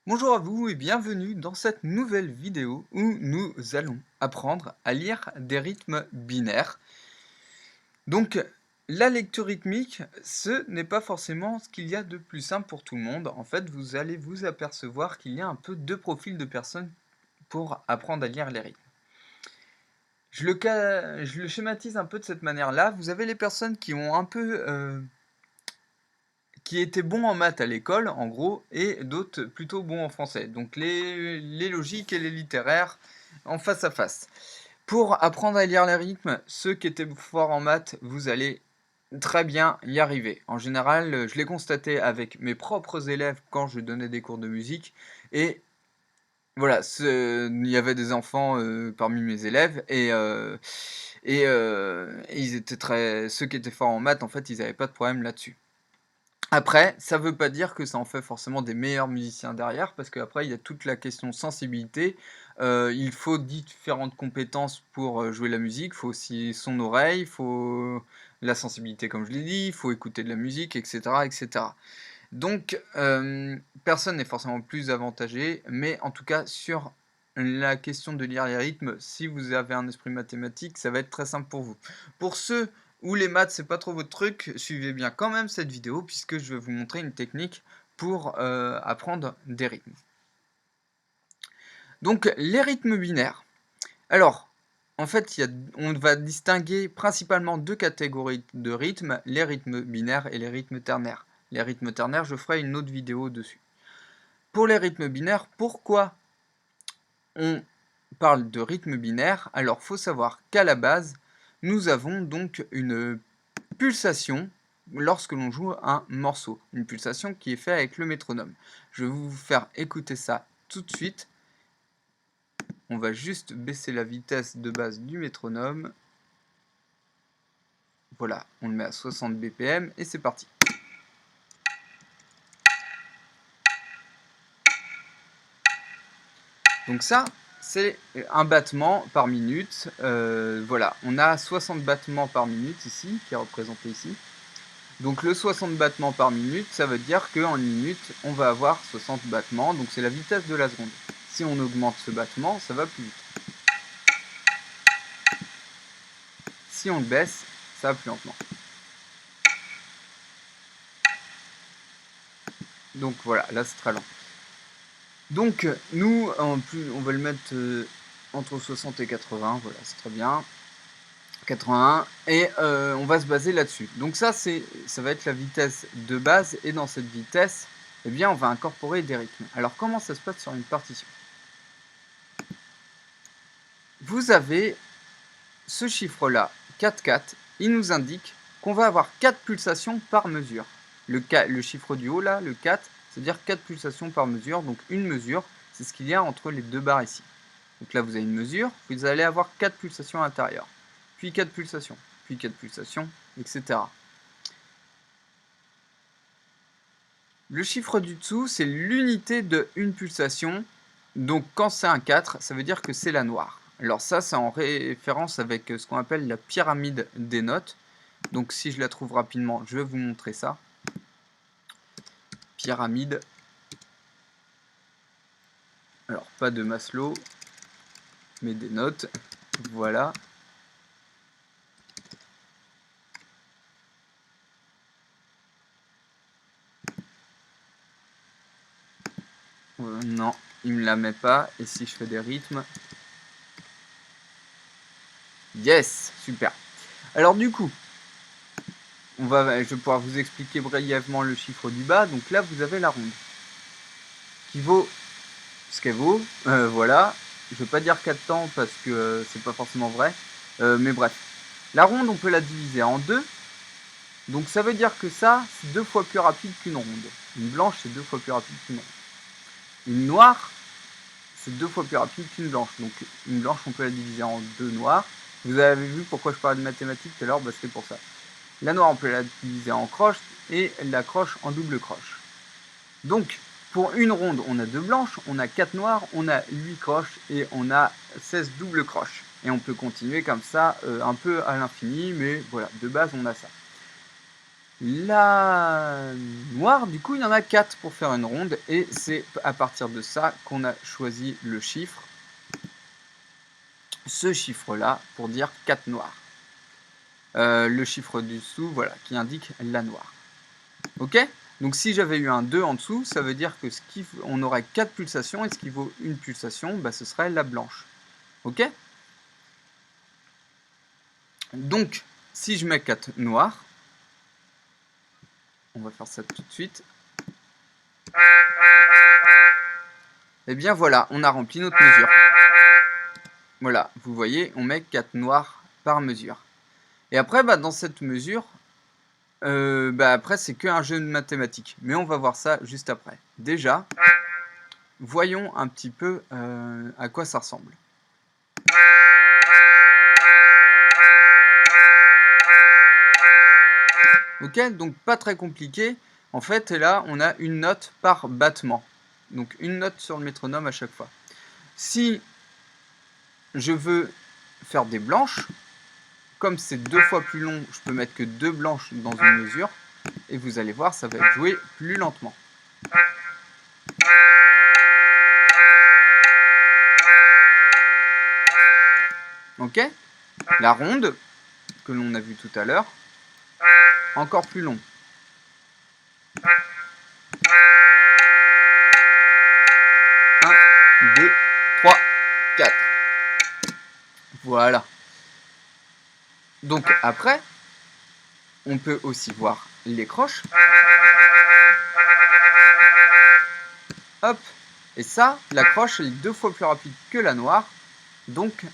Bonjour à vous et bienvenue dans cette nouvelle vidéo où nous allons apprendre à lire des rythmes binaires. Donc, la lecture rythmique, ce n'est pas forcément ce qu'il y a de plus simple pour tout le monde. En fait, vous allez vous apercevoir qu'il y a un peu deux profils de personnes pour apprendre à lire les rythmes. Je le schématise un peu de cette manière-là. Vous avez les personnes qui ont un peu qui étaient bons en maths à l'école, en gros, et d'autres plutôt bons en français. Donc les logiques et les littéraires en face à face. Pour apprendre à lire les rythmes, ceux qui étaient forts en maths, vous allez très bien y arriver. En général, je l'ai constaté avec mes propres élèves quand je donnais des cours de musique. Et voilà, il y avait des enfants parmi mes élèves et ils étaient ceux qui étaient forts en maths, en fait, ils n'avaient pas de problème là-dessus. Après, ça veut pas dire que ça en fait forcément des meilleurs musiciens derrière, parce qu'après il y a toute la question sensibilité. Il faut différentes compétences pour, jouer la musique. Il faut aussi son oreille, il faut la sensibilité comme je l'ai dit, il faut écouter de la musique et cetera et cetera. Donc personne n'est forcément plus avantagé, mais en tout cas sur la question de lire les rythmes, si vous avez un esprit mathématique, ça va être très simple pour vous. Pour ceux où les maths c'est pas trop votre truc, suivez bien quand même cette vidéo puisque je vais vous montrer une technique pour apprendre des rythmes. Donc les rythmes binaires. Alors, en fait, on va distinguer principalement deux catégories de rythmes, les rythmes binaires et les rythmes ternaires. Les rythmes ternaires, je ferai une autre vidéo dessus. Pour les rythmes binaires, pourquoi on parle de rythme binaire? Alors, faut savoir qu'à la base, nous avons donc une pulsation lorsque l'on joue un morceau. Une pulsation qui est faite avec le métronome. Je vais vous faire écouter ça tout de suite. On va juste baisser la vitesse de base du métronome. Voilà, on le met à 60 BPM et c'est parti. Donc ça, c'est un battement par minute. Voilà, on a 60 battements par minute ici, qui est représenté ici. Donc le 60 battements par minute, ça veut dire qu'en une minute, on va avoir 60 battements. Donc c'est la vitesse de la seconde. Si on augmente ce battement, ça va plus vite. Si on le baisse, ça va plus lentement. Donc voilà, là c'est très lent. Donc nous, on va le mettre entre 60 et 80, voilà, c'est très bien. 81 et on va se baser là-dessus. Donc ça va être la vitesse de base et dans cette vitesse, eh bien on va incorporer des rythmes. Alors comment ça se passe sur une partition? Vous avez ce chiffre-là, 4-4, il nous indique qu'on va avoir 4 pulsations par mesure. Le chiffre du haut là, le 4, c'est-à-dire 4 pulsations par mesure, donc une mesure, c'est ce qu'il y a entre les deux barres ici. Donc là vous avez une mesure, vous allez avoir 4 pulsations à l'intérieur, puis 4 pulsations, puis 4 pulsations, etc. Le chiffre du dessous, c'est l'unité de une pulsation. Donc quand c'est un 4, ça veut dire que c'est la noire. Alors ça, c'est en référence avec ce qu'on appelle la pyramide des notes. Donc si je la trouve rapidement, je vais vous montrer ça. Pyramide. Alors pas de Maslow, mais des notes. Voilà. Non, il me la met pas. Et si je fais des rythmes? Yes, super. Alors du coup, je vais pouvoir vous expliquer brièvement le chiffre du bas. Donc là, vous avez la ronde qui vaut ce qu'elle vaut. Voilà. Je ne vais pas dire 4 temps parce que c'est pas forcément vrai. Mais bref. La ronde, on peut la diviser en deux. Donc ça veut dire que ça, c'est 2 fois plus rapide qu'une ronde. Une blanche, c'est 2 fois plus rapide qu'une ronde. Une noire, c'est 2 fois plus rapide qu'une blanche. Donc une blanche, on peut la diviser en deux noires. Vous avez vu pourquoi je parlais de mathématiques tout à l'heure, c'était pour ça. La noire, on peut la diviser en croche et la croche en double croche. Donc, pour une ronde, on a 2 blanches, on a 4 noires, on a 8 croches et on a 16 doubles croches. Et on peut continuer comme ça un peu à l'infini, mais voilà, de base, on a ça. La noire, du coup, il y en a 4 pour faire une ronde, et c'est à partir de ça qu'on a choisi le chiffre, ce chiffre-là, pour dire 4 noirs. Le chiffre du dessous, voilà, qui indique la noire. Ok? Donc si j'avais eu un 2 en dessous, ça veut dire que on aurait 4 pulsations, et ce qui vaut une pulsation, bah, ce serait la blanche. Ok? Donc, si je mets 4 noirs, on va faire ça tout de suite. Et bien voilà, on a rempli notre mesure. Voilà, vous voyez, on met 4 noirs par mesure. Et après, bah, dans cette mesure, après c'est qu'un jeu de mathématiques. Mais on va voir ça juste après. Déjà, voyons un petit peu à quoi ça ressemble. Ok, donc pas très compliqué. En fait, là, on a une note par battement. Donc une note sur le métronome à chaque fois. Si je veux faire des blanches, comme c'est 2 fois plus long, je peux mettre que 2 blanches dans une mesure. Et vous allez voir, ça va être joué plus lentement. Ok? La ronde, que l'on a vu tout à l'heure, encore plus long. Un, 2, 3, 4. Voilà. Donc après, on peut aussi voir les croches. Hop. Et ça, la croche, elle est 2 fois plus rapide que la noire. Donc,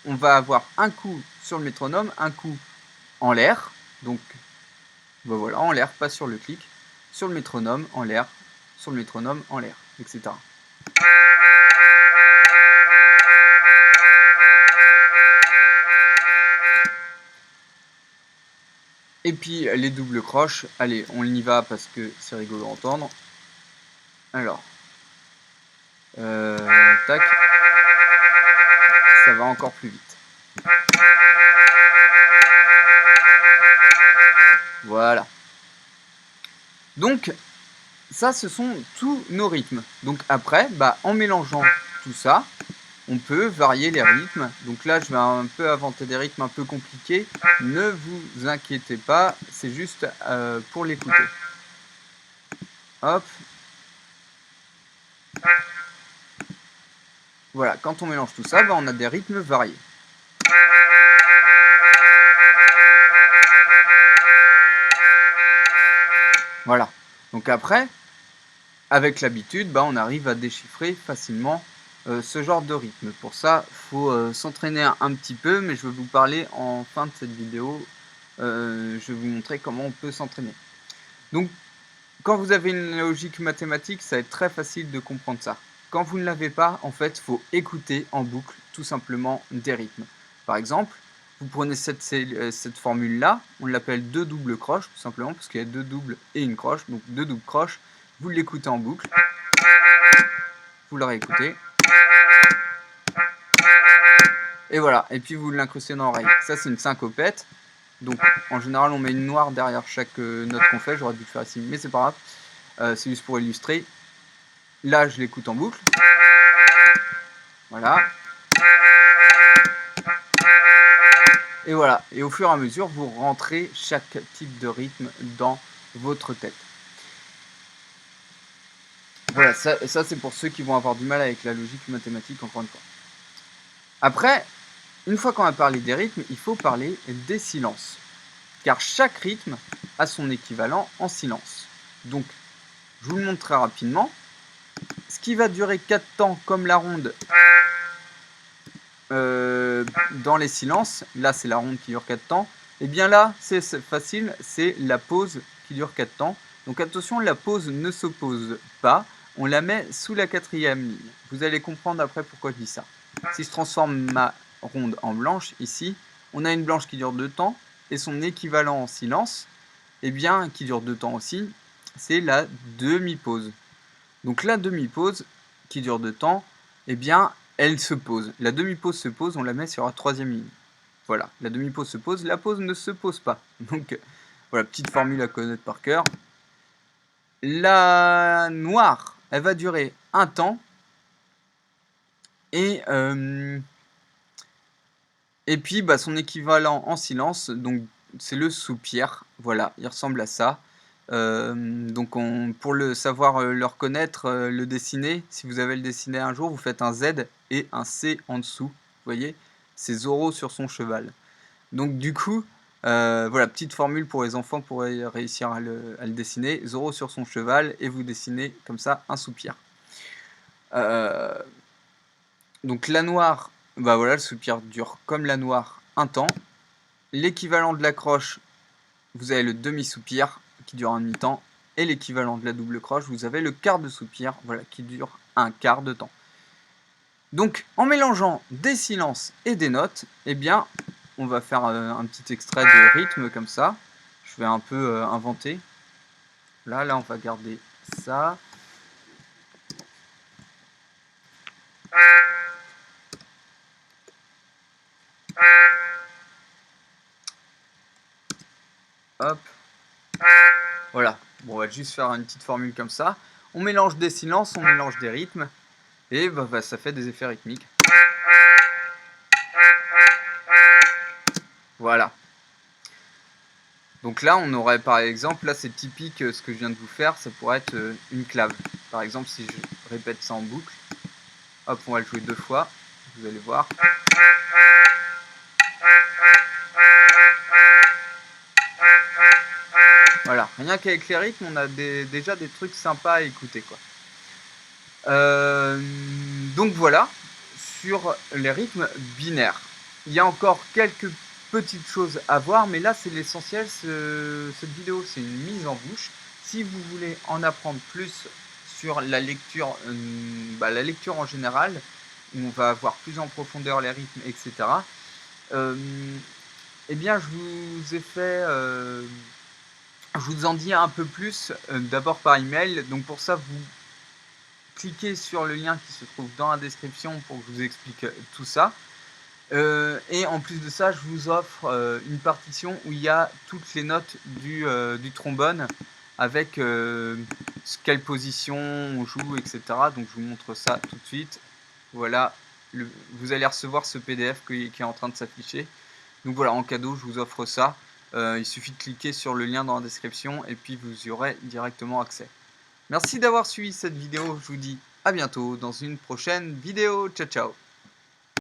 on va avoir un coup sur le métronome, un coup en l'air. Donc, ben voilà, en l'air, pas sur le clic. Sur le métronome, en l'air. Sur le métronome, en l'air, etc. Et puis les doubles croches, allez, on y va parce que c'est rigolo à entendre. Alors, tac, ça va encore plus vite. Voilà. Donc, ça, ce sont tous nos rythmes. Donc après, bah, en mélangeant tout ça, on peut varier les rythmes. Donc là, je vais un peu inventer des rythmes un peu compliqués. Ne vous inquiétez pas, c'est juste pour l'écouter. Hop. Voilà, quand on mélange tout ça, bah, on a des rythmes variés. Voilà. Donc après, avec l'habitude, bah, on arrive à déchiffrer facilement ce genre de rythme. Pour ça, il faut s'entraîner un petit peu, mais je vais vous parler en fin de cette vidéo. Je vais vous montrer comment on peut s'entraîner. Donc, quand vous avez une logique mathématique, ça va être très facile de comprendre ça. Quand vous ne l'avez pas, en fait, il faut écouter en boucle tout simplement des rythmes. Par exemple, vous prenez cette formule-là, on l'appelle 2 doubles croches, tout simplement, parce qu'il y a 2 doubles et une croche, donc 2 doubles croches. Vous l'écoutez en boucle, vous la réécoutez, et voilà, et puis vous l'incrustez dans l'oreille. Ça, c'est une syncopette. Donc en général, on met une noire derrière chaque note qu'on fait. J'aurais dû le faire ici, mais c'est pas grave. C'est juste pour illustrer. Là, je l'écoute en boucle. Voilà. Et voilà. Et au fur et à mesure, vous rentrez chaque type de rythme dans votre tête. Voilà, ça c'est pour ceux qui vont avoir du mal avec la logique mathématique, encore une fois. Après, une fois qu'on a parlé des rythmes, il faut parler des silences. Car chaque rythme a son équivalent en silence. Donc, je vous le montre très rapidement. Ce qui va durer 4 temps comme la ronde dans les silences, là c'est la ronde qui dure 4 temps, et bien là c'est facile, c'est la pause qui dure 4 temps. Donc attention, la pause ne s'oppose pas, on la met sous la 4e ligne. Vous allez comprendre après pourquoi je dis ça. Si je transforme ma ronde en blanche, ici, on a une blanche qui dure 2 temps, et son équivalent en silence, et bien qui dure 2 temps aussi, c'est la demi-pause. Donc la demi-pause, qui dure 2 temps, eh bien, elle se pose. La demi-pause se pose, on la met sur la 3e ligne. Voilà, la demi-pause se pose, la pause ne se pose pas. Donc, Voilà, petite formule à connaître par cœur. La noire, elle va durer un temps. Et puis, bah, son équivalent en silence, donc c'est le soupir. Voilà, il ressemble à ça. Donc pour le savoir le reconnaître, le dessiner, si vous avez le dessiné un jour, vous faites un Z et un C en dessous. Vous voyez, c'est Zoro sur son cheval. Donc du coup, voilà, petite formule pour les enfants pour réussir à le dessiner. Zoro sur son cheval et vous dessinez comme ça un soupir. Donc la noire, bah voilà, le soupir dure comme la noire un temps. L'équivalent de la croche, vous avez le demi-soupir qui dure un demi-temps. Et l'équivalent de la double croche, vous avez le quart de soupir, voilà, qui dure un quart de temps. Donc en mélangeant des silences et des notes, eh bien, on va faire un petit extrait de rythme comme ça. Je vais un peu inventer. Là, on va garder ça. Hop. Voilà. Bon, on va juste faire une petite formule comme ça. On mélange des silences, on mélange des rythmes. Et bah, ça fait des effets rythmiques. Voilà. Donc là, on aurait par exemple, là c'est typique ce que je viens de vous faire, ça pourrait être une clave. Par exemple, si je répète ça en boucle, hop, on va le jouer 2 fois, vous allez voir. Voilà, rien qu'avec les rythmes, on a déjà des trucs sympas à écouter, quoi. Donc voilà, sur les rythmes binaires. Il y a encore quelques petites choses à voir, mais là c'est l'essentiel, cette vidéo c'est une mise en bouche. Si vous voulez en apprendre plus sur la lecture en général, où on va voir plus en profondeur les rythmes, etc. Eh bien je vous ai fait... je vous en dis un peu plus d'abord par email. Donc pour ça, vous cliquez sur le lien qui se trouve dans la description pour que je vous explique tout ça. Et en plus de ça, je vous offre une partition où il y a toutes les notes du trombone avec quelle position on joue, etc. Donc je vous montre ça tout de suite. Voilà, vous allez recevoir ce PDF qui est en train de s'afficher. Donc voilà, en cadeau, je vous offre ça. Il suffit de cliquer sur le lien dans la description et puis vous y aurez directement accès. Merci d'avoir suivi cette vidéo. Je vous dis à bientôt dans une prochaine vidéo. Ciao, ciao.